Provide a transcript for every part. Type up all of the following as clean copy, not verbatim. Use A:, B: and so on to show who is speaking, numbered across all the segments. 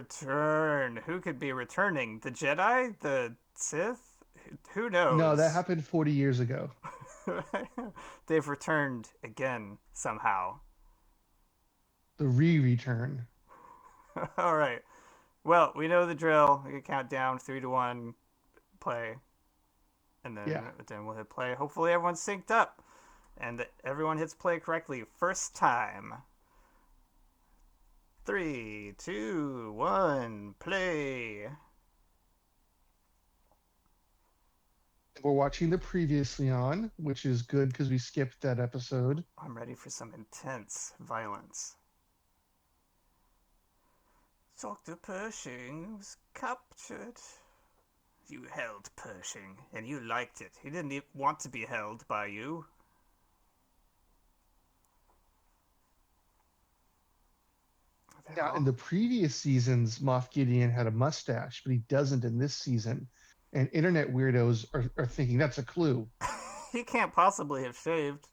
A: Return. Who could be returning? The Jedi? The Sith? Who
B: No, that
A: knows?
B: happened 40 years ago.
A: They've returned again somehow.
B: The re-return.
A: All right. Well, we know the drill. We can count down 3, 2, 1, play, and
B: Yeah.
A: then we'll hit play. Hopefully, everyone's synced up and everyone hits play correctly first time. 3, 2, 1, play.
B: We're watching the previously on, which is good because we skipped that episode.
A: I'm ready for some intense violence. Dr. Pershing was captured. You held Pershing, and you liked it. He didn't want to be held by you. They're
B: Now, in
A: all...
B: the previous seasons, Moff Gideon had a mustache, but he doesn't in this season. And internet weirdos are thinking that's a clue.
A: he can't possibly have shaved.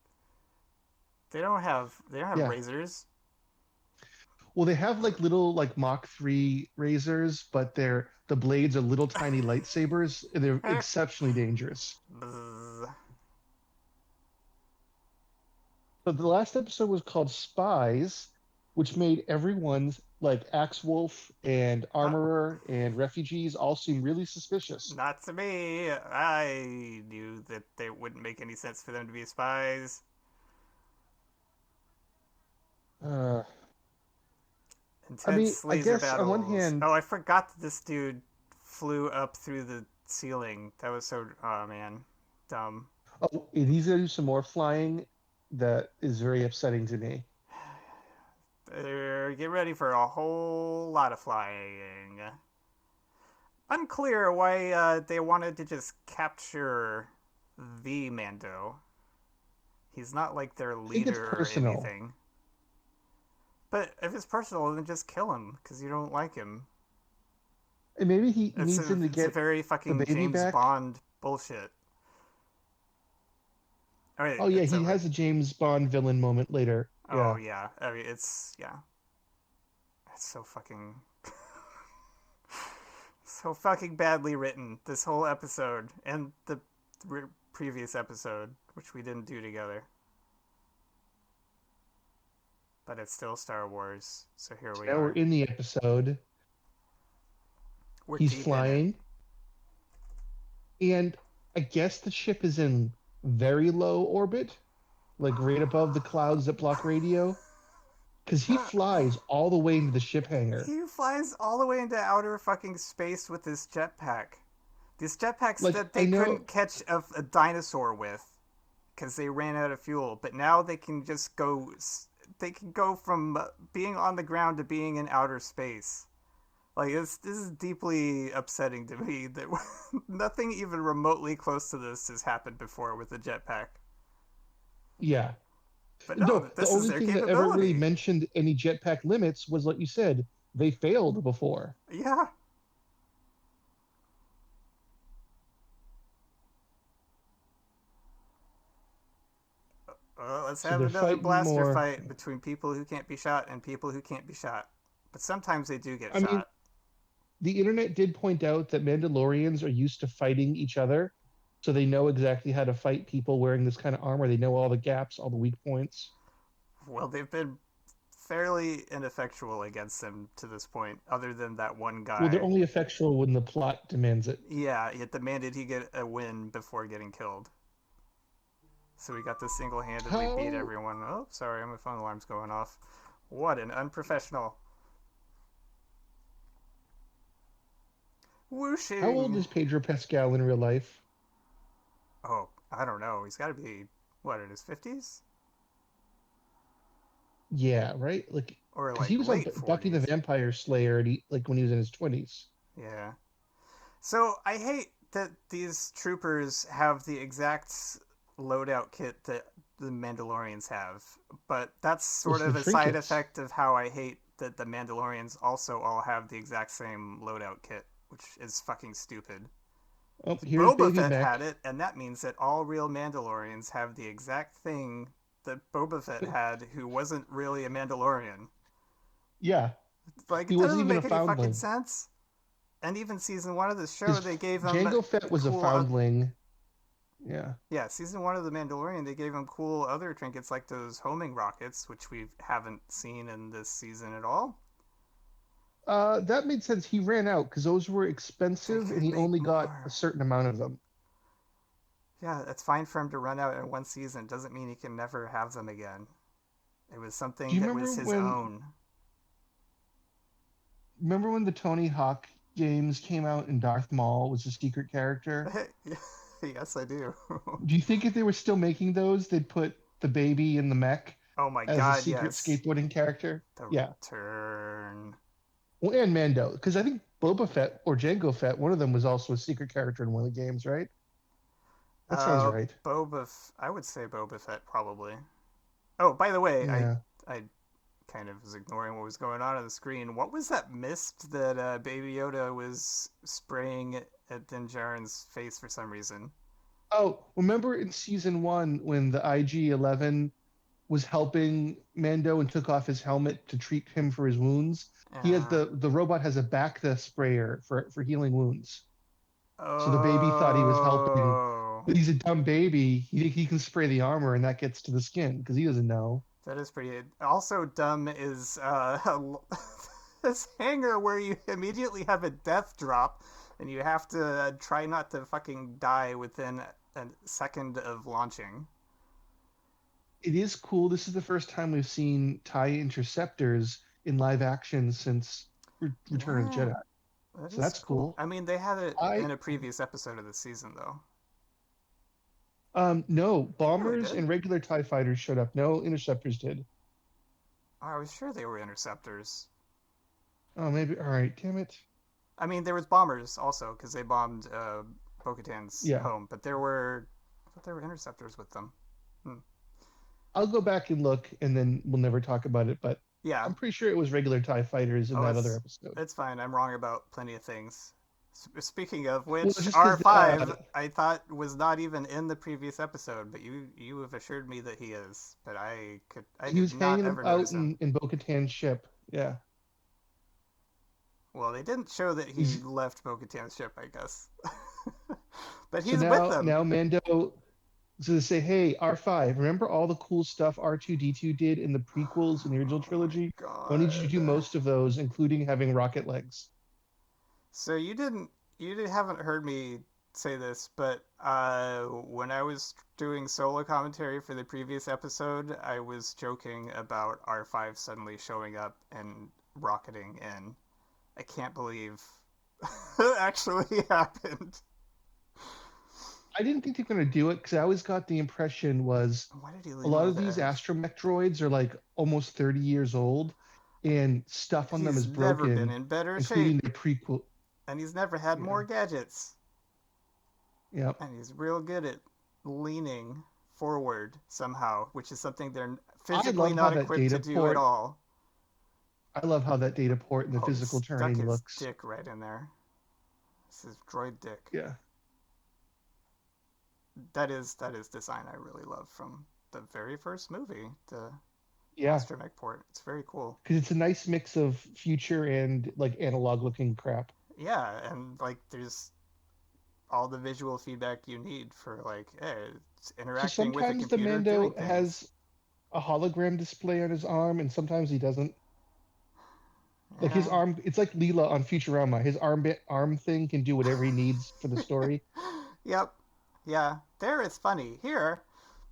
A: They don't have
B: Yeah.
A: razors.
B: Well, they have like little like Mach 3 razors, but the blades are little tiny lightsabers. And they're exceptionally dangerous. But the last episode was called Spies, which made everyone's like Axe Wolf and
A: Uh,
B: Armorer and refugees all seem really suspicious.
A: Not to me. I knew that they wouldn't make any sense for them to be spies.
B: Uh, I mean,
A: Intense
B: I
A: laser
B: guess on one
A: battles.
B: hand,
A: Oh, I forgot that this dude flew up through the ceiling. That was so. Oh man, dumb.
B: oh, and he's gonna do some more flying that is very upsetting to me.
A: Get ready for a whole lot of flying. Unclear why they wanted to just capture the Mando. He's not like their
B: I think it's
A: leader or
B: personal.
A: anything. But if it's personal, then just kill him because you don't like him.
B: And maybe he
A: It's
B: needs
A: a
B: him to
A: it's a
B: get
A: very
B: the
A: fucking
B: baby
A: James
B: back.
A: Bond bullshit. All right,
B: Oh yeah,
A: it's
B: he
A: over.
B: has a James Bond villain moment later.
A: Oh
B: Yeah.
A: yeah, I mean it's yeah, it's so fucking so fucking badly written. This whole episode and the previous episode, which we didn't do together, but it's still Star Wars. So here
B: So
A: we
B: now we're
A: are.
B: in the episode.
A: We're
B: He's
A: deep in it.
B: flying, and I guess the ship is in very low orbit, like right above the clouds that block radio. Because he flies all the way into the ship hangar.
A: He flies all the way into outer fucking space with this jetpack. These jetpacks
B: Like
A: that
B: I
A: they
B: know,
A: couldn't catch a dinosaur with because they ran out of fuel, but now they can just go. They can go from being on the ground to being in outer space. Like this is deeply upsetting to me that nothing even remotely close to this has happened before with a jetpack.
B: yeah.
A: But no,
B: No, the
A: this is
B: only
A: their
B: thing that ever really
A: capability.
B: mentioned any jetpack limits was like you said, they failed before.
A: Yeah. Well, let's
B: So
A: have
B: they're
A: another
B: fighting
A: blaster
B: more.
A: fight between people who can't be shot and people who can't be shot. But sometimes they do get
B: I mean,
A: shot.
B: the internet did point out that Mandalorians are used to fighting each other, so they know exactly how to fight people wearing this kind of armor. They know all the gaps, all the weak points.
A: Well, they've been fairly ineffectual against them to this point, other than that one
B: Well, they're
A: guy.
B: only effectual when the plot demands it.
A: Yeah, it demanded he get a win before getting killed. So we got to single handedly beat
B: How
A: everyone. Oh, sorry, my phone alarm's going off. What an unprofessional.
B: how old
A: Whooshing!
B: is Pedro Pascal in real life?
A: Oh, I don't know. He's got to be, what, in his 50s?
B: Yeah, right. Like,
A: Or
B: because
A: like
B: he was on
A: late
B: Bucky the
A: 40s.
B: Vampire Slayer, and like when he was in his 20s.
A: Yeah. So I hate that these troopers have the exact loadout kit that the Mandalorians have, but that's
B: Was
A: sort
B: the
A: of a side
B: trinkets?
A: effect of how I hate that the Mandalorians also all have the exact same loadout kit, which is fucking stupid.
B: Oh, here's
A: Boba
B: Baby
A: Fett had
B: Mech.
A: it, and that means that all real Mandalorians have the exact thing that Boba Fett had, who wasn't really a Mandalorian.
B: Yeah,
A: Like,
B: He
A: it
B: wasn't
A: doesn't
B: even a
A: make any fucking
B: foundling.
A: sense. And even season one of the show,
B: His
A: they gave him
B: Jango Fett was a
A: cool.
B: foundling. Yeah.
A: Yeah, season one of the Mandalorian, they gave him cool other trinkets like those homing rockets, which we haven't seen in this season at all.
B: That made sense. He ran out because those were
A: They
B: expensive, and
A: could
B: he
A: make
B: only got a
A: more.
B: certain amount of them.
A: Yeah, it's fine for him to run out in one season. Doesn't mean he can never have them again. It was
B: Do
A: something
B: you
A: that was his own.
B: remember when the Tony Hawk games came out and Darth Maul was a secret character?
A: Yes, I do.
B: Do you think if they were still making those, they'd put the baby in the mech
A: Oh my
B: as a
A: god,
B: secret
A: yes.
B: skateboarding character?
A: The
B: Yeah.
A: return.
B: Well, and Mando, because I think Boba Fett or Jango Fett, one of them was also a secret character in one of the games, right? That sounds
A: Uh,
B: right.
A: I would say Boba Fett probably. Oh, by the way,
B: Yeah.
A: I kind of was ignoring what was going on the screen. What was that mist that Baby Yoda was spraying at Din Djarin's face for some reason?
B: Oh, remember in season one when the IG-11 was helping Mando and took off his helmet to treat him for his wounds? He has
A: Uh,
B: the robot has a Bacta sprayer for healing wounds. So the baby thought he was helping,
A: oh,
B: but he's a dumb baby. He can spray the armor and that gets to the skin because he doesn't know.
A: that is pretty. Also, dumb is this hanger where you immediately have a death drop, and you have to try not to fucking die within a second of launching.
B: It is cool. This is the first time we've seen TIE interceptors in live action since Return of the
A: Yeah,
B: Jedi.
A: that
B: So
A: is
B: that's
A: cool.
B: cool.
A: I mean, they had it
B: I
A: in a previous episode of the season, though.
B: No,
A: They really
B: bombers
A: did.
B: and regular TIE fighters showed up. No interceptors did.
A: I was sure they were interceptors.
B: Oh, maybe. All right. Damn it.
A: I mean, there was bombers also because they bombed Bo-Katan's
B: Yeah.
A: home, but there were, I thought there were interceptors with them. Hmm.
B: I'll go back and look, and then we'll never talk about it. But
A: Yeah.
B: I'm pretty sure it was regular TIE fighters in
A: Oh,
B: that other episode.
A: it's fine. I'm wrong about plenty of things. Speaking of
B: Well,
A: which,
B: just because
A: R5 I thought was not even in the previous episode, but you have assured me that he is. But I
B: he
A: did
B: was
A: not
B: hanging
A: ever
B: out
A: notice him.
B: in Bo-Katan's ship. Yeah.
A: Well, they didn't show that he
B: He's
A: left Bo-Katan's ship, I guess. But
B: so
A: he's with
B: now
A: them.
B: Mando. So they say, hey, R5, remember all the cool stuff R2D2 did in the prequels in the original
A: Oh my
B: trilogy? Well, I need you to do
A: god.
B: most of those, including having rocket legs.
A: So haven't heard me say this, but when I was doing solo commentary for the previous episode, I was joking about R5 suddenly showing up and rocketing in. I can't believe it actually happened.
B: I didn't think they were going to do it because I always got the impression was
A: Why did he
B: a
A: leave him
B: lot
A: with
B: of
A: the
B: these
A: edge?
B: astromech droids are like almost 30 years old and stuff on them
A: He's
B: is
A: never been
B: broken,
A: in better
B: including
A: shape,
B: their prequel.
A: and he's never had
B: Yeah.
A: more gadgets,
B: Yeah.
A: and he's real good at leaning forward somehow, which is something they're
B: I
A: physically
B: love how
A: not
B: that
A: equipped to
B: data
A: do at
B: port,
A: all.
B: I love how that data port and the
A: Oh, he
B: physical
A: stuck
B: terrain
A: his
B: looks.
A: dick right in there. This is droid dick.
B: Yeah.
A: That is design I really love from the very first movie, the
B: Yeah.
A: astromech port. It's very cool.
B: Because it's a nice mix of future and like analog looking crap.
A: Yeah, and like there's all the visual feedback you need for like, hey, it's
B: So
A: interacting with a
B: sometimes the
A: computer doing
B: Mando
A: things.
B: has a hologram display on his arm, and sometimes he doesn't. Like his
A: Yeah.
B: arm, it's like Leela on Futurama. His arm thing can do whatever he needs for the story.
A: Yep. Yeah. There it's funny. Here,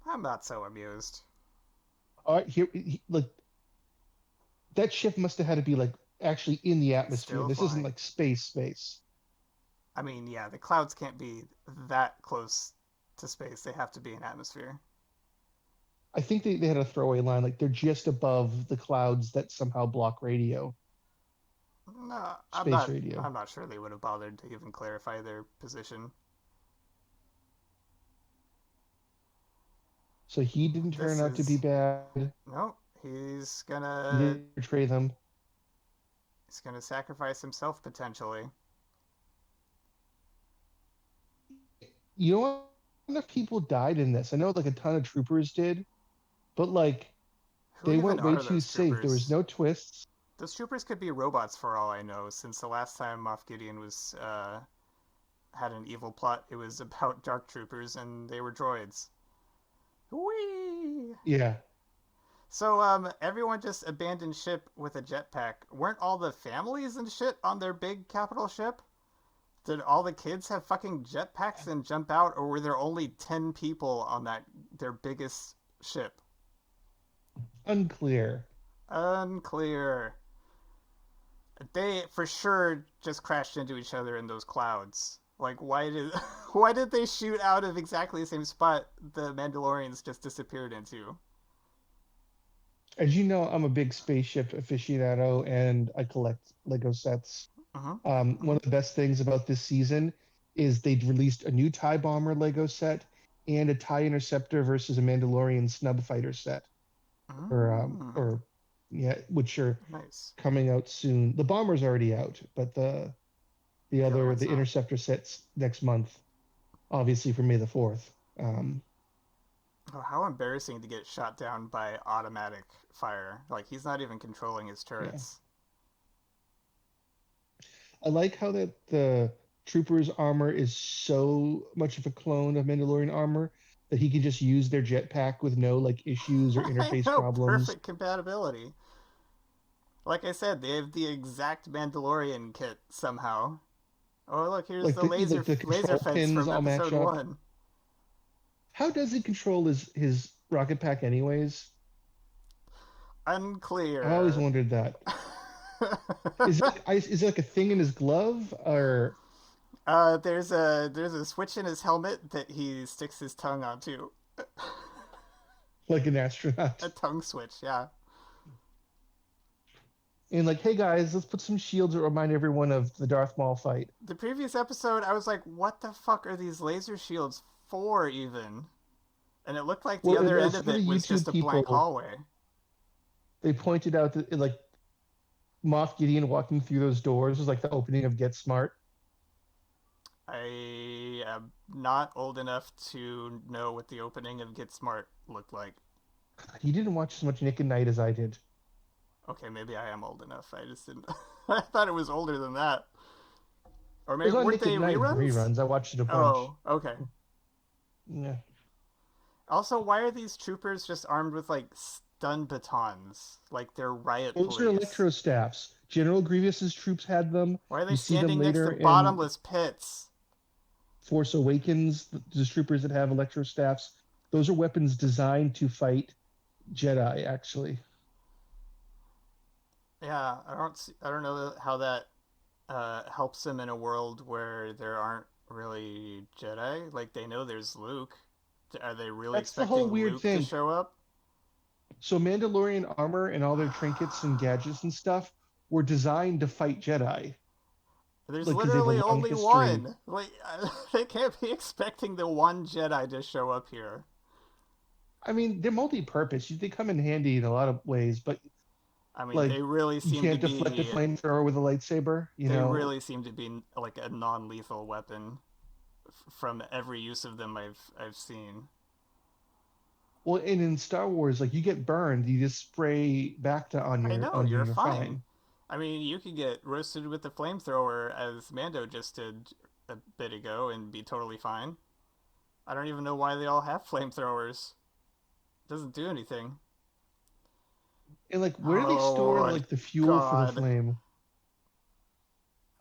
A: I'm not so amused.
B: All right, like that ship must have had to be like actually in the atmosphere.
A: Still
B: This isn't
A: flying.
B: like space.
A: I mean, yeah, the clouds can't be that close to space. They have to be in atmosphere.
B: I think they had a throwaway line like they're just above the clouds that somehow block radio,
A: No, I'm
B: space
A: not.
B: radio.
A: I'm not sure they would have bothered to even clarify their position.
B: So he didn't turn
A: This
B: out to be
A: is
B: bad.
A: no. He's
B: He
A: gonna
B: didn't betray them.
A: he's gonna sacrifice himself potentially.
B: You know what? Enough people died in this. I know like a ton of troopers did, but like
A: Who
B: they
A: even
B: went way
A: are
B: too
A: those
B: safe. There was
A: troopers?
B: no twists.
A: Those troopers could be robots for all I know, since the last time Moff Gideon was had an evil plot, it was about dark troopers and they were droids. Whee!
B: Yeah.
A: So everyone just abandoned ship with a jetpack. Weren't all the families and shit on their big capital ship? Did all the kids have fucking jetpacks and jump out, or were there only 10 people on that their biggest ship?
B: Unclear.
A: Unclear. They for sure just crashed into each other in those clouds. Like why did why did they shoot out of exactly the same spot the Mandalorians just disappeared into?
B: As you know, I'm a big spaceship aficionado and I collect Lego sets.
A: Uh-huh.
B: One
A: Uh-huh.
B: of the best things about this season is they'd released a new TIE Bomber Lego set and a TIE Interceptor versus a Mandalorian Snub Fighter set,
A: Mm,
B: or yeah, which are
A: nice.
B: coming out soon. The bomber's already out, but
A: The other one's
B: the
A: not.
B: Interceptor sets next month, obviously for May the 4th.
A: Oh, how embarrassing to get shot down by automatic fire. Like he's not even controlling his
B: Yeah,
A: turrets.
B: I like how that the Trooper's armor is so much of a clone of Mandalorian armor that he can just use their jetpack with no like issues or
A: I
B: interface
A: know,
B: problems.
A: perfect compatibility. Like I said, they have the exact Mandalorian kit somehow. Oh look, here's the
B: Like the
A: laser
B: control
A: fence
B: pins
A: from
B: all match
A: episode
B: up.
A: 1.
B: How does he control his rocket pack anyways? I always
A: Unclear.
B: wondered that. Is it like a thing in his glove or
A: There's a switch in his helmet that he sticks his tongue onto.
B: like an astronaut?
A: A tongue switch, yeah.
B: And like, hey guys, let's put some shields that remind everyone of the Darth Maul fight.
A: The previous episode, I was like, what the fuck are these laser shields for, even? And it looked like the
B: Well,
A: other end
B: some
A: of
B: of
A: it
B: the
A: was just
B: YouTube
A: a blank
B: people
A: hallway.
B: they pointed out that like Moff Gideon walking through those doors was like the opening of Get Smart.
A: I am not old enough to know what the opening of Get Smart looked like.
B: He didn't watch as much Nick and Night as I did.
A: Okay, maybe I am old enough. I just didn't. I thought it was older than that. Or
B: It
A: maybe
B: was on
A: weren't
B: Nick at
A: they
B: Night
A: reruns?
B: reruns. I watched it a bunch.
A: Oh, okay.
B: Yeah.
A: Also, why are these troopers just armed with like stun batons? Like they're riot
B: Those are
A: police.
B: electro staffs. General Grievous's troops had them.
A: Why are they
B: You see them
A: standing next to
B: later in
A: bottomless pits?
B: Force Awakens, the troopers that have electro staffs. Those are weapons designed to fight Jedi, actually.
A: Yeah, I don't know how that helps them in a world where there aren't really Jedi. Like they know there's Luke. Are they really
B: That's the whole
A: expecting
B: weird
A: Luke to
B: thing.
A: show up?
B: So Mandalorian armor and all their trinkets and gadgets and stuff were designed to fight Jedi,
A: There's
B: like because they have a
A: literally
B: long
A: only
B: history.
A: one. Like they can't be expecting the one Jedi to show up here.
B: I mean, they're multi-purpose. They come in handy in a lot of ways, but
A: I mean,
B: like you can't deflect a flamethrower with a lightsaber, you
A: they
B: know.
A: really seem to be like a non-lethal weapon from every use of them I've seen.
B: Well, and in Star Wars, like you get burned, you just spray Bacta
A: I know,
B: on you,
A: you're
B: and you're
A: fine.
B: fine.
A: I mean, you could get roasted with the flamethrower as Mando just did a bit ago and be totally fine. I don't even know why they all have flamethrowers. It doesn't do anything.
B: And like, where do they store
A: Oh
B: like the fuel for the
A: god.
B: flame?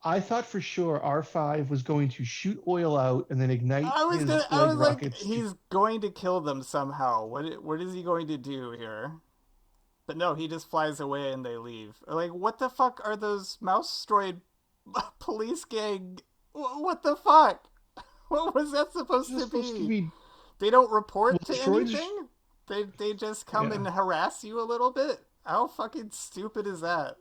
B: I thought for sure R5 was going to shoot oil out and then ignite his
A: I
B: leg
A: was like
B: rockets to.
A: he's going to kill them somehow. What is he going to do here? But no, he just flies away and they leave. Like what the fuck are those mouse droid police gang? What the fuck? What was that supposed
B: This is
A: to
B: supposed to
A: be?
B: be
A: They don't
B: well,
A: report to
B: droids.
A: anything? They just come and
B: Yeah,
A: harass you a little bit? How fucking stupid is that?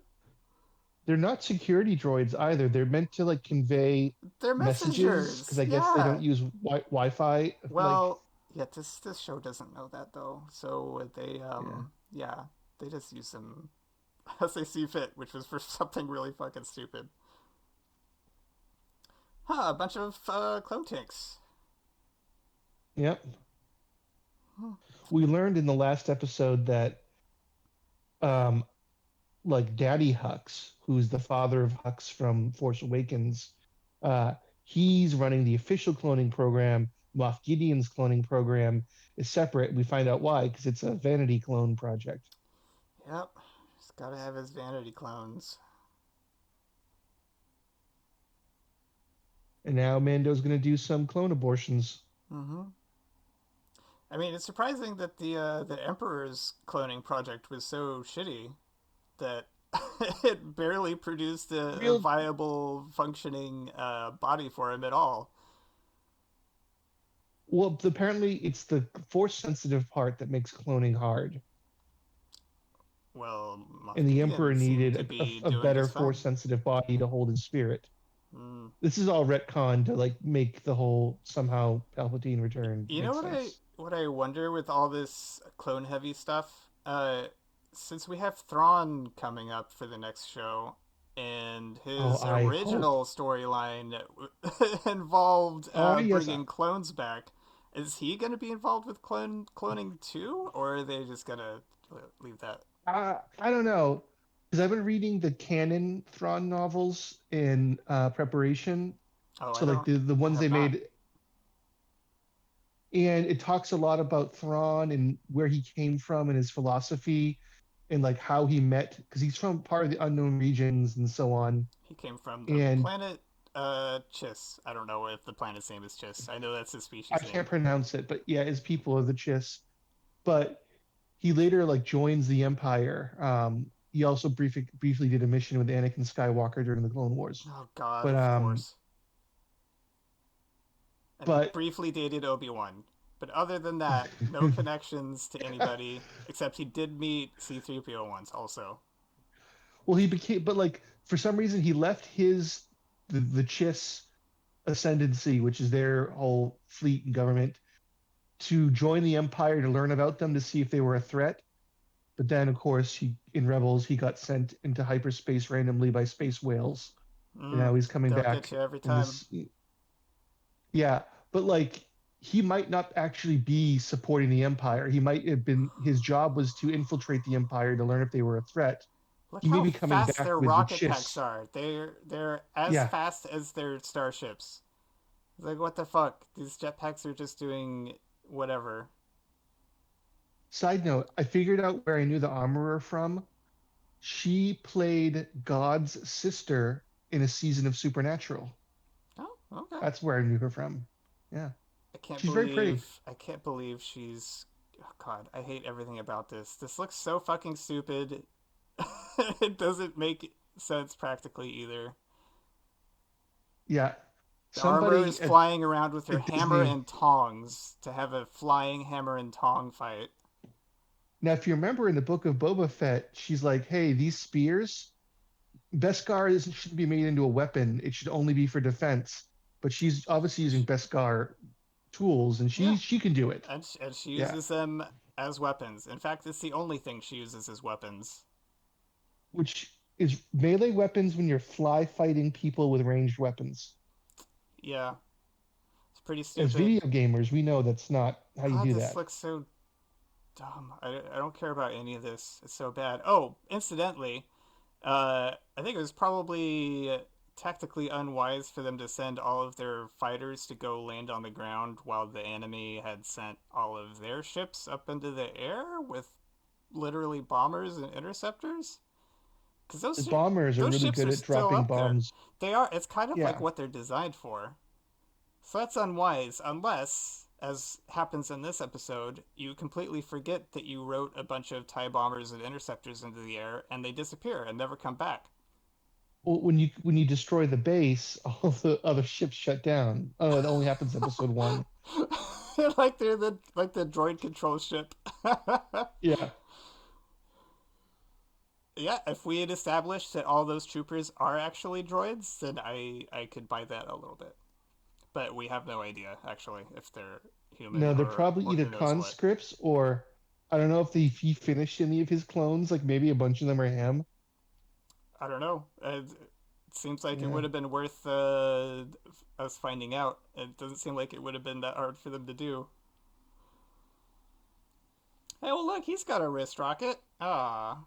B: they're not security droids either. They're meant to like convey
A: They're
B: messages because
A: messengers.
B: I guess they
A: Yeah.
B: don't use Wi-Fi. Like,
A: Well, yeah, this show doesn't know that though. So they
B: yeah,
A: yeah, they just use them as they see fit, which was for something really fucking stupid. Huh, a bunch of clone tanks.
B: yep.
A: Hmm.
B: We learned in the last episode that um, like Daddy Hux, who's the father of Hux from Force Awakens, uh, he's running the official cloning program. Moff Gideon's cloning program is separate. We find out why, because it's a vanity clone project.
A: Yep. He's gotta have his vanity clones.
B: And now Mando's going to do some clone abortions.
A: Mm-hmm. I mean, it's surprising that the Emperor's cloning project was so shitty that it barely produced a
B: Real
A: viable, functioning body for him at all.
B: well, apparently it's the force sensitive part that makes cloning hard.
A: Well, Moff
B: And the Emperor
A: Gideon seemed
B: needed
A: to be
B: a
A: doing
B: better
A: just
B: force
A: fine.
B: sensitive body to hold his spirit.
A: Mm.
B: This is all retcon to like make the whole somehow Palpatine return
A: You know
B: make
A: what
B: sense.
A: I wonder with all this clone heavy stuff? Since we have Thrawn coming up for the next show, and
B: Oh,
A: his
B: I hope.
A: original storyline involved
B: Oh yes,
A: bringing clones back, is he going to be involved with cloning too, or are they just gonna leave that?
B: I don't know because I've been reading the canon Thrawn novels in preparation.
A: Oh,
B: So like the
A: I
B: ones
A: have
B: they
A: not.
B: made, and it talks a lot about Thrawn and where he came from and his philosophy and like how he met because he's from part of the unknown regions and so on.
A: He came from the
B: And
A: planet Chiss. I don't know if the planet's name is Chiss. I know that's his
B: I
A: species
B: can't
A: name.
B: pronounce it, but yeah, his people are the Chiss. But he later like joins the Empire. He also briefly did a mission with Anakin Skywalker during the Clone Wars.
A: Oh God,
B: But
A: of
B: um,
A: course. And he
B: but
A: briefly dated Obi-Wan. But other than that, no connections to anybody except he did meet C-3PO once also.
B: well, he became, but like for some reason he left the Chiss ascendancy, which is their whole fleet and government, to join the Empire to learn about them to see if they were a threat. But then, of course, he in Rebels he got sent into hyperspace randomly by space whales, and now
A: Mm,
B: he's coming
A: they'll get
B: back
A: you every
B: in
A: time.
B: this. Yeah, but like he might not actually be supporting the Empire. He might have been. His job was to infiltrate the Empire to learn if they were a threat.
A: Look
B: He may
A: how
B: be coming
A: fast
B: back
A: their
B: with the
A: rocket packs
B: Chiss.
A: are. They're as
B: Yeah.
A: fast as their starships. It's like what the fuck? These jetpacks are just doing whatever.
B: Side note: I figured out where I knew the armorer from. She played God's sister in a season of Supernatural.
A: Oh, okay.
B: That's where I knew her from. Yeah, she's very pretty.
A: I can't believe she's. Oh God, I hate everything about this. This looks so fucking stupid. It doesn't make sense practically either.
B: Yeah,
A: The armor
B: somebody
A: is flying around with her
B: at
A: hammer
B: Disney.
A: and tongs to have a flying hammer and tong fight.
B: Now, if you remember in the book of Boba Fett, she's like, "Hey, these spears, Beskar shouldn't be made into a weapon. It should only be for defense." But she's obviously using Beskar tools, and
A: Yeah,
B: she can do it.
A: and she
B: Yeah,
A: uses them as weapons. In fact, it's the only thing she uses as weapons.
B: which is melee weapons when you're fly fighting people with ranged weapons.
A: Yeah, it's pretty
B: As
A: stupid.
B: video gamers, we know that's not how you
A: God,
B: do
A: this
B: that.
A: looks so dumb. I don't care about any of this. It's so bad. Oh, incidentally, I think it was probably tactically unwise for them to send all of their fighters to go land on the ground while the enemy had sent all of their ships up into the air with literally bombers and interceptors. Because
B: The bombers are
A: those
B: really
A: ships
B: good
A: are
B: at
A: still
B: dropping
A: up there.
B: bombs.
A: They are. It's kind of like
B: Yeah.
A: what they're designed for. So that's unwise, unless, as happens in this episode, you completely forget that you wrote a bunch of TIE bombers and interceptors into the air and they disappear and never come back.
B: Well, when you destroy the base, all the other ships shut down. Oh, it only happens episode one.
A: Like they're the droid control ship.
B: Yeah.
A: Yeah, if we had established that all those troopers are actually droids, then I could buy that a little bit. But we have no idea actually if they're human
B: No, they're probably
A: or
B: either
A: who knows what.
B: conscripts or I don't know if he finished any of his clones. Like maybe a bunch of them are him.
A: I don't know. It seems like it
B: Yeah.
A: would have been worth us finding out. It doesn't seem like it would have been that hard for them to do. Hey, well, look, he's got a wrist rocket. Ah,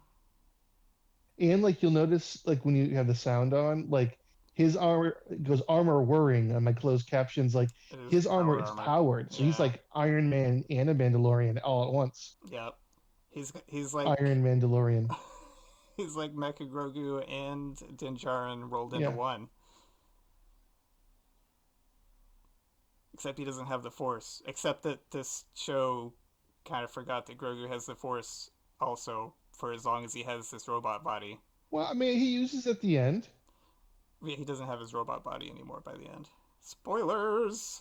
B: And like you'll notice, like when you have the sound on, like his armor it goes armor whirring on my closed captions. Like
A: It is
B: his armor,
A: power
B: it's
A: armor.
B: powered, so he's
A: Yeah.
B: like Iron Man and a Mandalorian all at once.
A: Yep. He's like
B: Iron Mandalorian.
A: he's like Mecha Grogu and Din Djarin rolled into
B: Yeah.
A: one. Except he doesn't have the Force. Except that this show kind of forgot that Grogu has the Force also for as long as he has this robot body.
B: Well, I mean, he uses at the end.
A: Yeah, he doesn't have his robot body anymore by the end. Spoilers.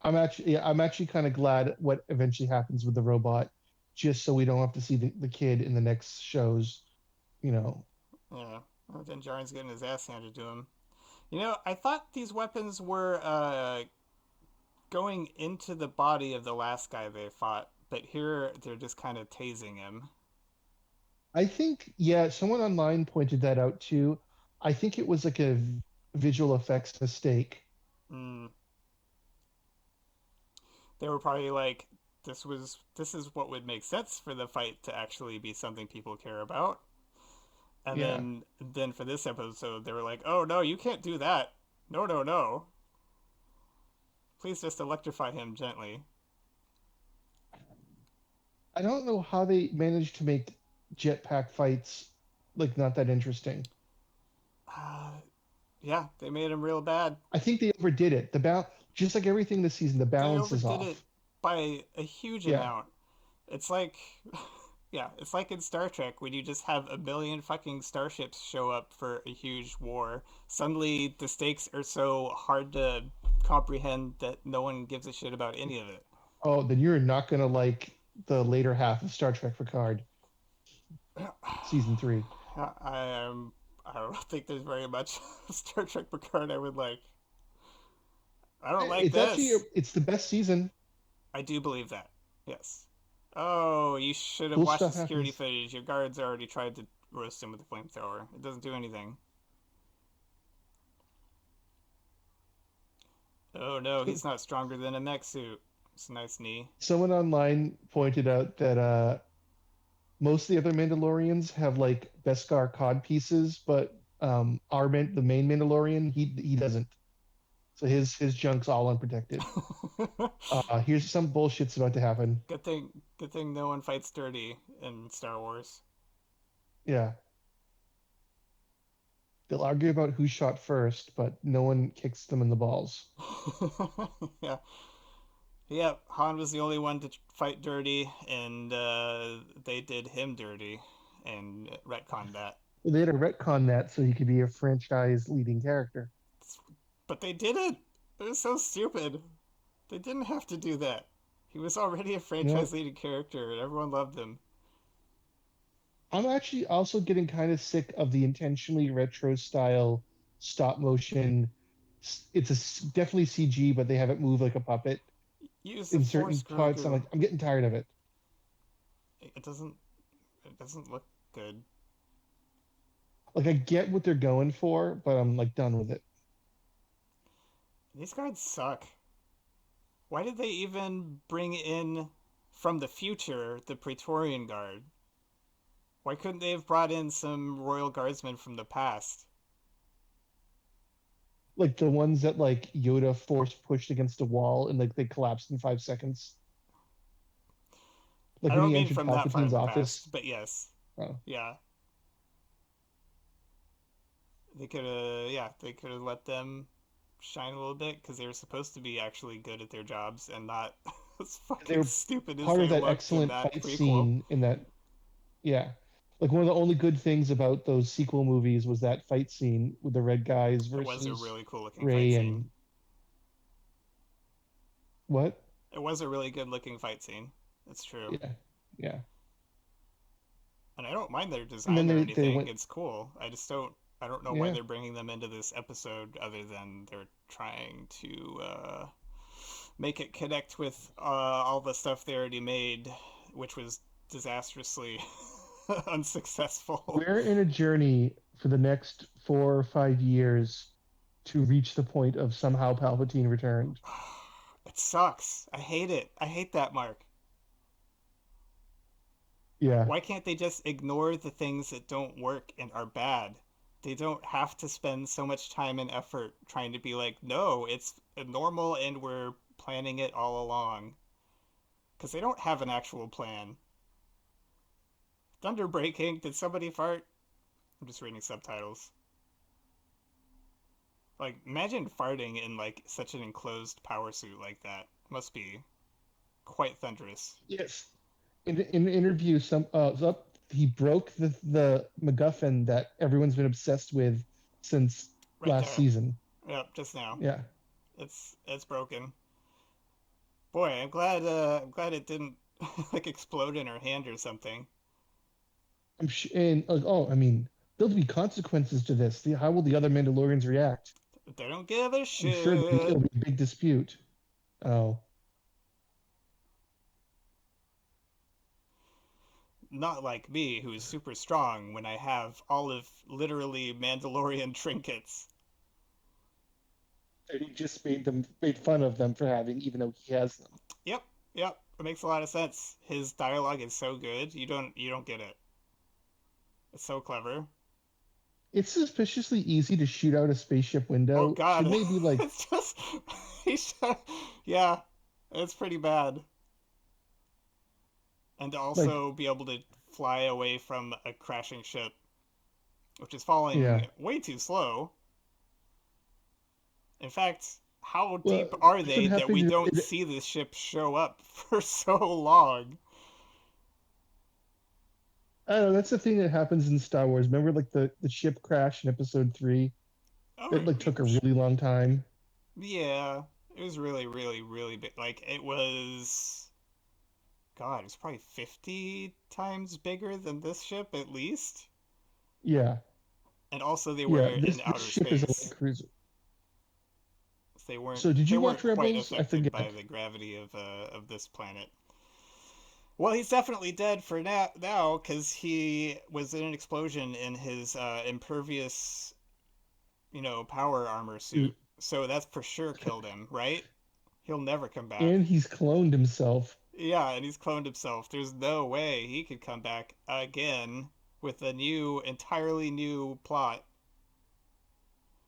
B: I'm actually kind of glad what eventually happens with the robot, just so we don't have to see the kid in the next shows. You know,
A: Yeah. Well, Din Djarin's getting his ass handed to him. You know, I thought these weapons were going into the body of the last guy they fought, but here they're just kind of tasing him.
B: I think yeah, someone online pointed that out too. I think it was like a visual effects mistake.
A: Mm. They were probably like, this is what would make sense for the fight to actually be something people care about. And
B: Yeah.
A: then for this episode, they were like, oh no, you can't do that. No, no, no. Please just electrify him gently.
B: I don't know how they managed to make jetpack fights like not that interesting.
A: Uh, yeah, they made him real bad.
B: I think they overdid it. Just like everything this season, the
A: They
B: balance is
A: overdid it
B: off.
A: by a huge
B: Yeah.
A: amount. It's like, yeah, it's like in Star Trek when you just have a million fucking starships show up for a huge war. Suddenly, the stakes are so hard to comprehend that no one gives a shit about any of it.
B: Oh, then you're not gonna like the later half of Star Trek Picard season 3.
A: I I don't think there's very much Star Trek Picard I would like. I don't like
B: It's actually
A: this.
B: it's the best season.
A: I do believe that. Yes. Oh, you should have
B: Cool
A: watched the
B: stuff
A: security
B: happens.
A: footage. Your guards already tried to roast him with a flamethrower. It doesn't do anything. Oh no, he's not stronger than a mech suit. It's a nice knee.
B: Someone online pointed out that most of the other Mandalorians have like Beskar cod pieces, but the main Mandalorian, he doesn't. So his junk's all unprotected. Here's some bullshit's about to happen.
A: Good thing no one fights dirty in Star Wars.
B: Yeah, they'll argue about who shot first, but no one kicks them in the balls.
A: Yeah. Yeah, Han was the only one to fight dirty, and they did him dirty and retconned that.
B: Well, they had to retcon that so he could be a franchise leading character.
A: But they did it! It was so stupid. They didn't have to do that. He was already a
B: You
A: franchise
B: know,
A: leading character, and everyone loved him.
B: I'm actually also getting kind of sick of the intentionally retro style stop motion. Definitely CG, but they have it move like a puppet
A: Use the
B: in
A: Force,
B: certain parts. I'm
A: Grogu.
B: like, I'm getting tired of it.
A: It doesn't. It doesn't look good.
B: Like, I get what they're going for, but I'm like done with it.
A: These guards suck. Why did they even bring in from the future the Praetorian Guard? Why couldn't they have brought in some royal guardsmen from the past?
B: Like the ones that like Yoda force pushed against a wall and like they collapsed in 5 seconds. Like
A: I
B: when
A: don't
B: he
A: mean
B: entered
A: from that far in
B: Palpatine's
A: the past,
B: office.
A: but yes,
B: Oh,
A: yeah, they could have let them shine a little bit because they were supposed to be actually good at their jobs and not as
B: they
A: fucking
B: were
A: stupid as
B: part of
A: they
B: that
A: looked in
B: excellent
A: that
B: fight
A: prequel.
B: scene in that. Yeah, like one of the only good things about those sequel movies was that fight scene with the red guys
A: It was a
B: versus
A: really cool looking fight
B: Ray
A: scene.
B: and what?
A: It was a really good looking fight scene. It's true.
B: Yeah, yeah.
A: And I don't mind their
B: And then
A: design or
B: they
A: anything.
B: went.
A: It's cool. I don't know why
B: Yeah,
A: they're bringing them into this episode other than they're trying to make it connect with all the stuff they already made, which was disastrously unsuccessful.
B: we're in a journey for the next 4 or 5 years to reach the point of somehow Palpatine returned.
A: It sucks. I hate it. I hate that mark.
B: Yeah.
A: Why can't they just ignore the things that don't work and are bad? They don't have to spend so much time and effort trying to be like, no, it's normal and we're planning it all along. Because they don't have an actual plan. Thunder breaking, did somebody fart? I'm just reading subtitles. Like, imagine farting in like such an enclosed power suit like that. Must be quite thunderous.
B: Yes. In an interview, he broke the MacGuffin that everyone's been obsessed with since
A: Right
B: last
A: there.
B: season.
A: Yep, just now.
B: Yeah.
A: It's broken. Boy, I'm glad it didn't like explode in her hand or something.
B: And like, oh, I mean, there'll be consequences to this. How will the other Mandalorians react?
A: They don't give a
B: I'm sure
A: shit.
B: it'll be a big dispute. Oh,
A: Not like me, who is super strong when I have all of literally Mandalorian trinkets.
B: and he just made fun of them for having, even though he has them.
A: Yep, yep. It makes a lot of sense. His dialogue is so good. You don't get it. It's so clever.
B: It's suspiciously easy to shoot out a spaceship
A: Oh
B: window.
A: God,
B: Shouldn't they be like,
A: it's just he should, yeah, it's pretty bad. And to
B: like,
A: also be able to fly away from a crashing ship, which is falling
B: yeah?
A: way too slow. In fact, how
B: Well,
A: deep are
B: that's
A: they
B: what
A: that we
B: happened.
A: don't see this ship show up for so long?
B: I don't know. That's the thing that happens in Star Wars. Remember, like the ship crash in Episode 3.
A: Oh,
B: It like took a really long time.
A: yeah, it was really, really, really big. Like it was, God, it was probably 50 times bigger than this ship at least.
B: Yeah,
A: And also, they were
B: yeah.
A: in
B: This
A: outer
B: ship is a light
A: space.
B: cruiser.
A: So they weren't
B: So, did
A: they
B: you watch
A: weren't quite
B: Rebels? I
A: affected by
B: forget.
A: the gravity of this planet. Well, he's definitely dead for now because he was in an explosion in his impervious, power armor suit. So that's for sure killed him, right? He'll never come back.
B: And he's cloned himself.
A: Yeah, and he's cloned himself. There's no way he could come back again with a entirely new plot.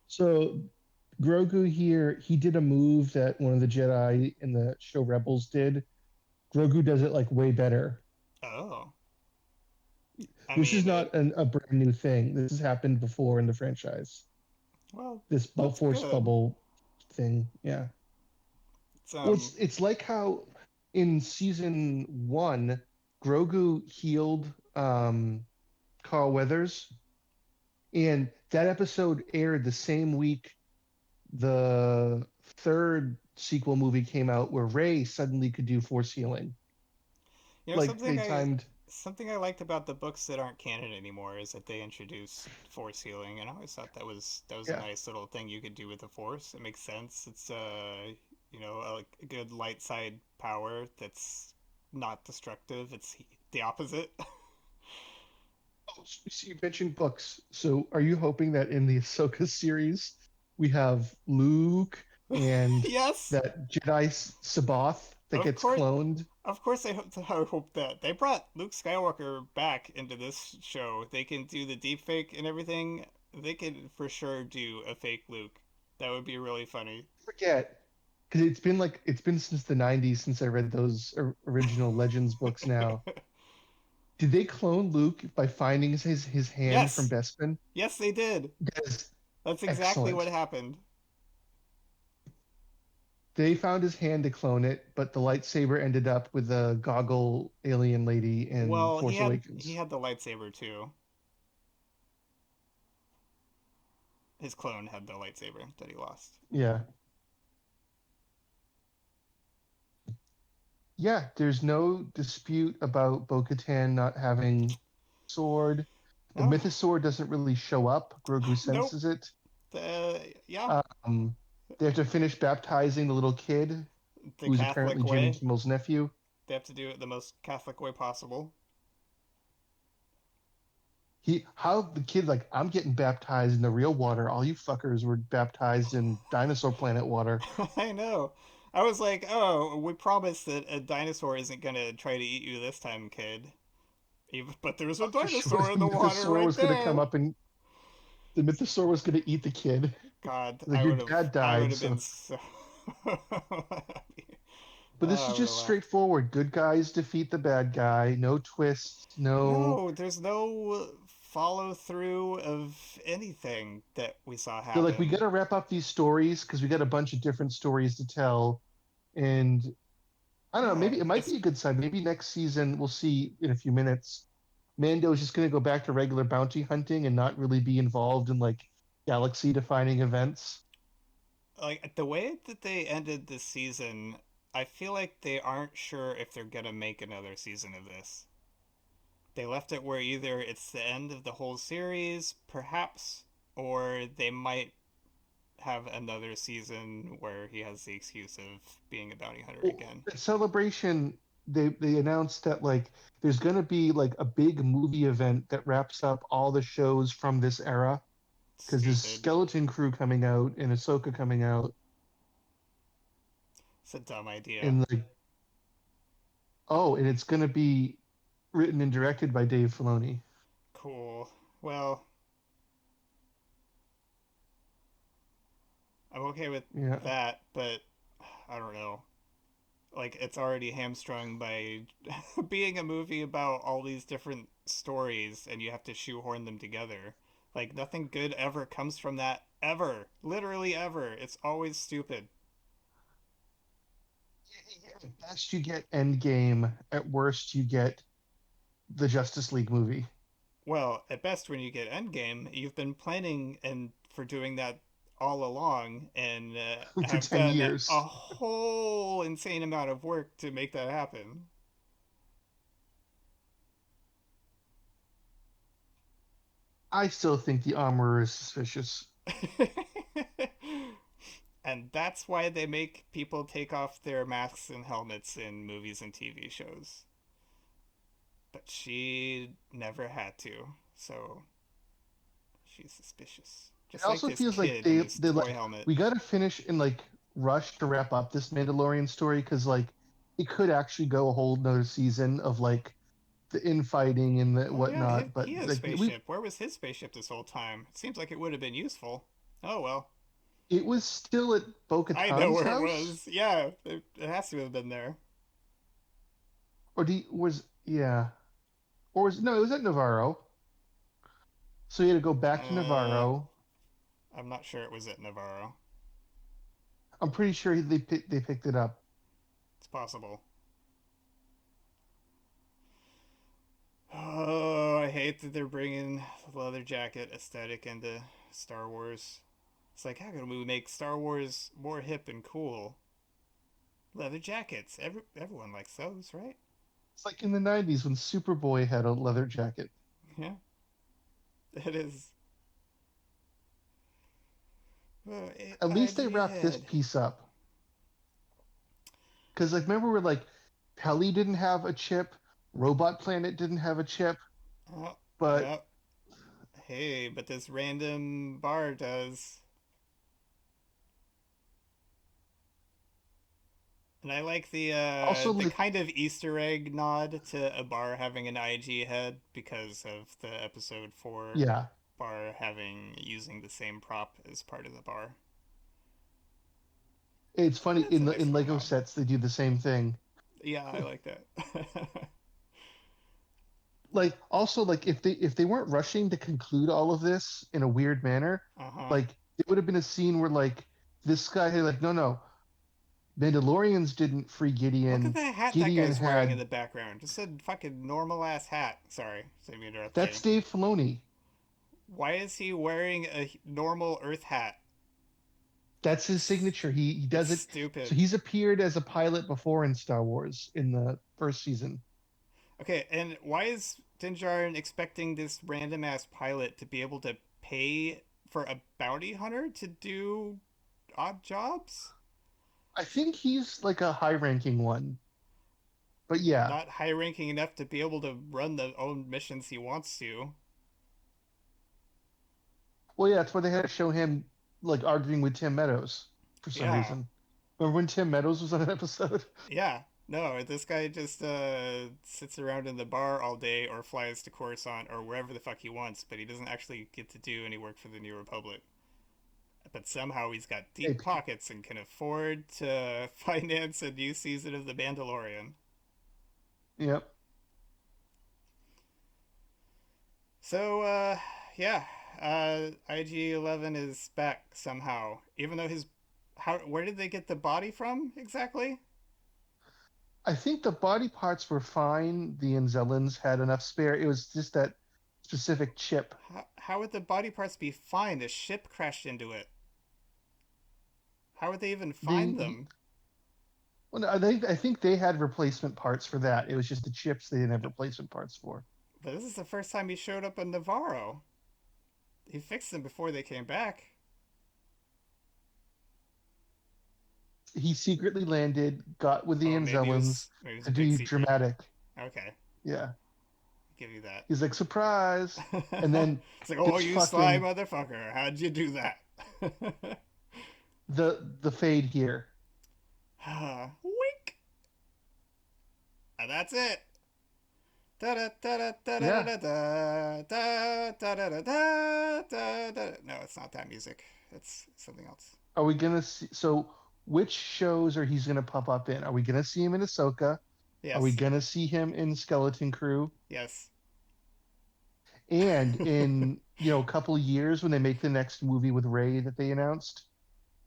B: So Grogu here, he did a move that one of the Jedi in the show Rebels did. Grogu does it like way better.
A: Oh, I
B: This is
A: mean,
B: not a brand new thing. This has happened before in the franchise.
A: well,
B: This
A: that's
B: force
A: good.
B: bubble thing. Yeah.
A: It's
B: Well, it's like how in season one, Grogu healed Carl Weathers, and that episode aired the same week the third sequel movie came out, where Ray suddenly could do force healing.
A: You know,
B: Like they timed.
A: something I liked about the books that aren't canon anymore is that they introduce force healing, and I always thought that was a
B: Yeah.
A: nice little thing you could do with the force. It makes sense. It's a good light side power that's not destructive. It's the opposite.
B: Oh, so you mentioned books. So are you hoping that in the Ahsoka series we have Luke and
A: Yes,
B: that Jedi Sabath that
A: of
B: gets
A: course.
B: cloned?
A: Of course, I hope that they brought Luke Skywalker back into this show. They can do the deepfake and everything. They could for sure do a fake Luke. That would be really funny.
B: Forget, because it's been since the '90s since I read those original Legends books. Now, did they clone Luke by finding his hand from
A: Yes,
B: Bespin?
A: yes, they did.
B: That is
A: That's exactly what
B: excellent.
A: happened.
B: They found his hand to clone it, but the lightsaber ended up with the goggle alien lady in
A: Well, he
B: Force
A: had he
B: Awakens.
A: had the lightsaber too. His clone had the lightsaber that he lost.
B: Yeah. Yeah, there's no dispute about Bo-Katan not having sword. The
A: No,
B: mythosaur doesn't really show up. Grogu
A: nope.
B: senses it.
A: Yeah,
B: Um, they have to finish baptizing the little kid,
A: the
B: who's apparently
A: Catholic
B: Jimmy
A: way.
B: Kimmel's nephew.
A: They have to do it the most Catholic way possible.
B: How the kid like, I'm getting baptized in the real water. All you fuckers were baptized in dinosaur planet water.
A: I know. I was like, oh, we promised that a dinosaur isn't gonna try to eat you this time, kid. Even, but there's a
B: Thought for sure
A: dinosaur in
B: the
A: the water
B: mythosaur
A: right
B: was going to come
A: there.
B: up and the mythosaur was going to eat the kid.
A: God,
B: Like your dad
A: I would
B: died,
A: have been
B: so.
A: so happy.
B: But this
A: Oh,
B: is
A: I would have
B: just
A: laughed.
B: straightforward. Good guys defeat the bad guy. No twists. No.
A: No, there's no follow through of anything that we saw
B: They're like, we got
A: happen.
B: to wrap up these stories because we got a bunch of different stories to tell. And I don't know.
A: Yeah,
B: Maybe it might
A: it's
B: be a good sign. Maybe next season we'll see in a few minutes. Mando is just going to go back to regular bounty hunting and not really be involved in like galaxy defining events.
A: like the way that they ended this season. I feel like they aren't sure if they're gonna make another season of this. They left it where either it's the end of the whole series, perhaps, or they might have another season where he has the excuse of being a bounty hunter
B: Well,
A: again.
B: at Celebration, they announced that like there's going to be like a big movie event that wraps up all the shows from this era because there's
A: Stupid.
B: Skeleton Crew coming out and Ahsoka coming out,
A: It's a dumb idea.
B: and like oh, and it's going to be written and directed by Dave Filoni.
A: Cool. Well, I'm okay with
B: Yeah,
A: that, but I don't know. Like, it's already hamstrung by being a movie about all these different stories and you have to shoehorn them together. Like, nothing good ever comes from that, ever. Literally ever. It's always stupid.
B: at best you get Endgame. At worst you get the Justice League movie
A: Well, at best, when you get Endgame, you've been planning and for doing that all along and
B: for
A: have
B: 10
A: done a
B: years.
A: whole insane amount of work to make that happen.
B: I still think the armorer is suspicious.
A: And that's why they make people take off their masks and helmets in movies and TV shows. But she never had to, so she's suspicious.
B: It
A: Just like
B: also
A: this
B: feels like
A: kid in his
B: they
A: toy
B: like
A: helmet.
B: we got to finish and like rush to wrap up this Mandalorian story because like it could actually go a whole another season of like the infighting and the
A: Oh yeah,
B: whatnot. But
A: he has a
B: like we
A: spaceship. Where was his spaceship this whole time? It seems like it would have been useful. Oh well.
B: it was still at
A: I know
B: Bo-Katan's
A: where it
B: house,
A: was. Yeah, it has to have been there.
B: or was yeah, or was no, it was at Navarro. So he had to go back to
A: Uh,
B: Navarro.
A: I'm not sure it was at Navarro.
B: I'm pretty sure they picked it up.
A: It's possible. Oh, I hate that they're bringing the leather jacket aesthetic into Star Wars. It's like, how can we make Star Wars more hip and cool? Leather jackets. Everyone likes those, right?
B: It's like in the '90s when Superboy had a leather jacket.
A: Yeah, it is. Oh,
B: At
A: I
B: least they wrapped this
A: did.
B: piece up. Because like remember we're like Pelly didn't have a chip, Robot Planet didn't have a chip,
A: Oh,
B: but
A: yep. Hey, but this random bar does. And I like
B: also
A: the
B: like
A: kind of Easter egg nod to a bar having an IG head because of the episode 4
B: yeah,
A: bar having using the same prop as part of the bar.
B: it's funny
A: That's a nice
B: in
A: little
B: Lego
A: nod.
B: sets they do the same thing.
A: Yeah, I like that.
B: Like also like if they weren't rushing to conclude all of this in a weird manner,
A: Uh huh.
B: like it would have been a scene where like this guy had like no, Mandalorians didn't free
A: Look at
B: Gideon.
A: that hat that
B: Gideon
A: guy's wearing in
B: had
A: the background. Just a fucking normal ass hat. Sorry, didn't mean to interrupt you.
B: that's Dave Filoni.
A: Why is he wearing a normal Earth hat?
B: That's his
A: It's,
B: signature. He
A: it's
B: does it. So
A: stupid.
B: he's appeared as a pilot before in Star Wars in the first season.
A: Okay, and why is Din Djarin expecting this random ass pilot to be able to pay for a bounty hunter to do odd jobs?
B: I think he's like a high ranking one. But yeah.
A: Not high ranking enough to be able to run the own missions he wants to.
B: Well, yeah, that's why they had to show him like arguing with Tim Meadows for some
A: Yeah,
B: reason. Remember when Tim Meadows was on an episode?
A: yeah. No, this guy just sits around in the bar all day or flies to Coruscant or wherever the fuck he wants, but he doesn't actually get to do any work for the New Republic. But somehow he's got
B: Hey,
A: deep pockets and can afford to finance a new season of The Mandalorian.
B: yep.
A: So, yeah, IG-11 is back somehow, even though his where did they get the body from exactly?
B: I think the body parts were fine. The Anzellans had enough spare. It was just that specific chip.
A: How would the body parts be fine? A ship crashed into it. How would they even find
B: They
A: them?
B: well, no, I think they had replacement parts for that. It was just the chips they didn't have replacement parts for.
A: But this is the first time he showed up on Navarro. He fixed them before they came back.
B: He secretly landed, got with the
A: Oh,
B: Anzellans
A: maybe it was
B: to
A: a big
B: be
A: secret.
B: dramatic.
A: Okay,
B: Yeah.
A: give you that.
B: He's like, surprise. And then
A: It's like, oh,
B: just
A: you sly
B: fucking
A: motherfucker! How'd you do that?
B: the fade here.
A: Wink. And that's it. Da da da da da da
B: Yeah.
A: da da da da da da da da da. No, it's not that music. It's something else.
B: Are we gonna see so which shows are he's gonna pop up in? Are we gonna see him in Ahsoka? Are we
A: Yes,
B: gonna see him in Skeleton Crew?
A: yes,
B: And in, a couple of years when they make the next movie with Ray that they announced,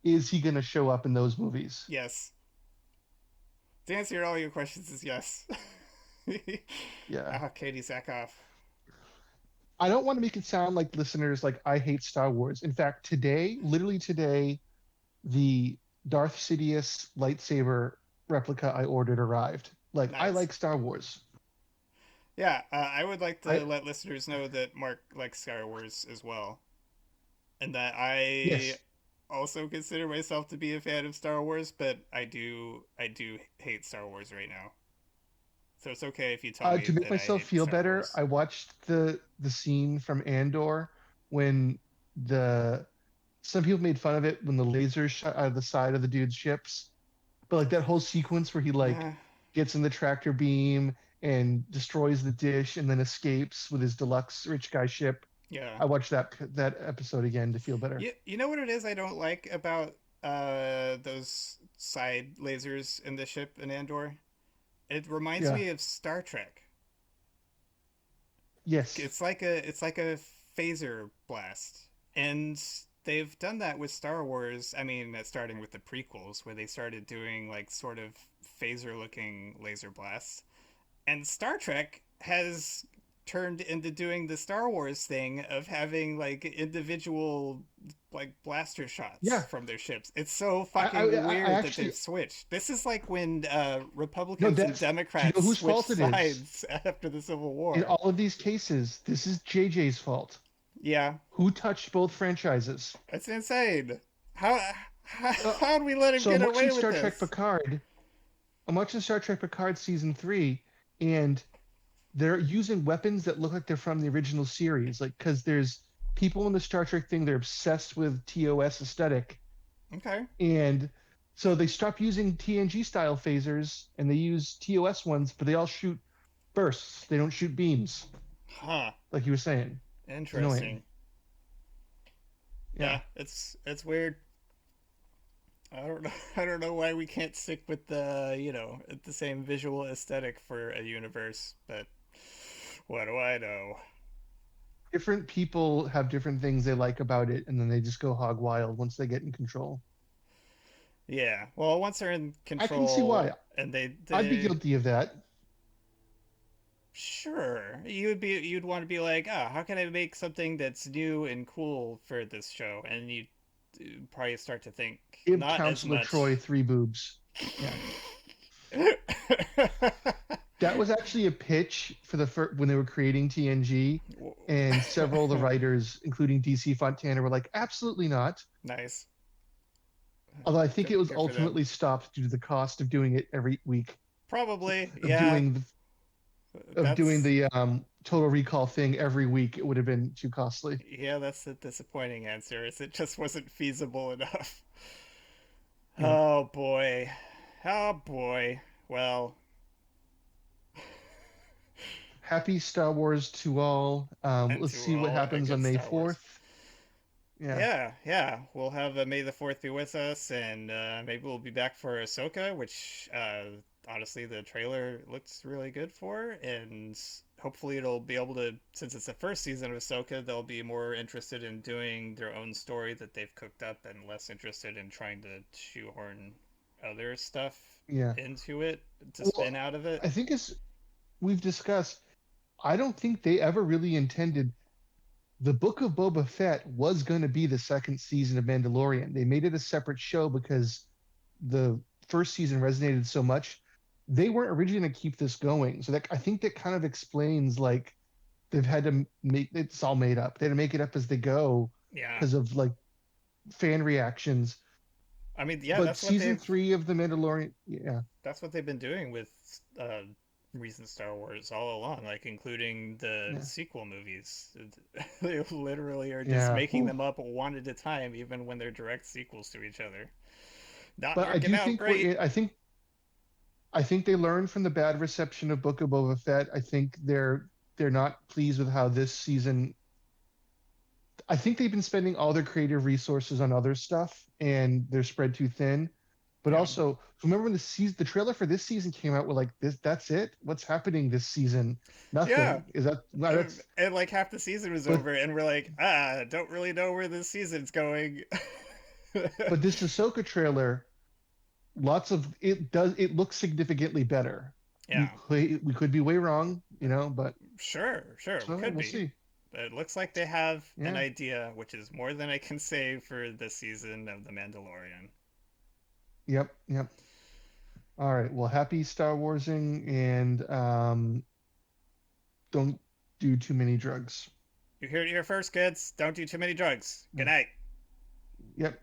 B: is he gonna show up in those movies?
A: yes. The answer to all your questions is yes.
B: Yeah.
A: Ah, Katie Sackhoff.
B: I don't want to make it sound like listeners like I hate Star Wars. In fact, today, literally today, the Darth Sidious lightsaber replica I ordered arrived. Like I
A: Nice.
B: like Star Wars.
A: Yeah, I would like to
B: I
A: let listeners know that Mark likes Star Wars as well, and that I
B: Yes.
A: also consider myself to be a fan of Star Wars, but I do hate Star Wars right now. So it's okay if you tell me
B: To make
A: that I
B: myself
A: hate
B: feel
A: Star
B: better,
A: Wars.
B: I watched the scene from Andor when the some people made fun of it when the lasers shot out of the side of the dude's ships. But like that whole sequence where he like
A: Eh,
B: gets in the tractor beam and destroys the dish and then escapes with his deluxe rich guy ship.
A: yeah.
B: I watched that episode again to feel better.
A: You know what it is I don't like about those side lasers in the ship in Andor? It reminds
B: Yeah.
A: me of Star Trek.
B: Yes.
A: It's like a phaser blast, and they've done that with Star Wars. I mean, starting with the prequels, where they started doing like sort of phaser-looking laser blasts, and Star Trek has turned into doing the Star Wars thing of having like individual like blaster shots
B: Yeah.
A: from their ships. It's so
B: I I,
A: fucking
B: I
A: weird that
B: actually
A: they've switched. This is like when
B: no.
A: Republicans and
B: That's Do you know
A: Democrats
B: whose
A: switched
B: fault it is?
A: sides after the Civil
B: In
A: War.
B: all of these cases, this is JJ's fault.
A: Yeah,
B: Who touched both franchises?
A: it's insane. How
B: Uh,
A: how do we let him
B: so I'm
A: get
B: watching
A: away with
B: Star Trek
A: this?
B: Picard. I'm watching Star Trek Picard season 3, and they're using weapons that look like they're from the original series. Like, because there's people in the Star Trek thing, they're obsessed with TOS aesthetic,
A: Okay.
B: and so they stop using TNG style phasers and they use TOS ones, but they all shoot bursts. They don't shoot beams,
A: Huh.
B: like you were saying. It's annoying.
A: Interesting.
B: Yeah.
A: Yeah, it's weird. I don't know. I don't know why we can't stick with the same visual aesthetic for a universe, but what do I know?
B: Different people have different things they like about it, and then they just go hog wild once they get in control.
A: Yeah. Well, once they're in
B: I can see why.
A: control and they
B: I'd be
A: they
B: guilty of that.
A: sure, you'd want to be like, "Ah, how can I make something that's new and cool for this show?" And you probably start to think
B: Give
A: not as
B: Counselor
A: much.
B: Troy three boobs. Yeah. That was actually a pitch for when they were creating TNG, and several of the writers, including DC Fontana, were like, "Absolutely not."
A: Nice.
B: Although I think it was
A: Good for them.
B: ultimately stopped due to the cost of doing it every week,
A: Probably,
B: of
A: yeah.
B: doing
A: That's
B: the Total Recall thing every week. It would have been too costly.
A: yeah, that's a disappointing answer. Is it just wasn't feasible enough?
B: Yeah.
A: Oh boy. Oh boy. Well,
B: Happy Star Wars to all.
A: and
B: Let's
A: to
B: see what
A: all a
B: happens
A: good
B: on May
A: Star Wars.
B: 4th. Yeah,
A: Yeah, yeah. We'll have May the 4th be with us, and maybe we'll be back for Ahsoka, which honestly the trailer looks really good for, and hopefully it'll be able to, since it's the first season of Ahsoka, they'll be more interested in doing their own story that they've cooked up and less interested in trying to shoehorn other stuff
B: yeah.
A: into it to spin
B: Well,
A: out of it.
B: I think as we've discussed, I don't think they ever really intended the Book of Boba Fett was going to be the second season of Mandalorian. They made it a separate show because the first season resonated so much. They weren't originally going to keep this going. So that I think that kind of explains like they've had to make it's all made up. They had to make it up as they go
A: Yeah.
B: because of like fan reactions.
A: I mean, yeah,
B: But season 3 of The Mandalorian, yeah,
A: that's what they've been doing with recent Star Wars all along, like including the
B: yeah,
A: sequel movies. They literally are just
B: yeah.
A: making
B: Whew.
A: them up one at a time, even when they're direct sequels to each other. Not
B: But I
A: working
B: do
A: out
B: think we're
A: great.
B: in, I think they learned from the bad reception of Book of Boba Fett. I think they're not pleased with how this season. I think they've been spending all their creative resources on other stuff, and they're spread too thin. But
A: Yeah,
B: also, remember when the trailer for this season came out? We're like, this, that's it. What's happening this season?
A: yeah.
B: Nothing. Is that no, that's?
A: And like half the season was
B: But
A: over, and we're like, don't really know where this season's going.
B: but this Ahsoka trailer, lots of it does. It looks significantly better. We
A: Yeah,
B: we could be way wrong, but
A: sure,
B: so
A: could
B: we'll
A: be.
B: see.
A: But it looks like they have an
B: Yeah.
A: idea, which is more than I can say for this season of The Mandalorian.
B: Yep. Yep. All right. Well, happy Star Warsing, and don't do too many drugs.
A: You heard it here first, kids. Don't do too many drugs. Good
B: Yeah.
A: night.
B: Yep.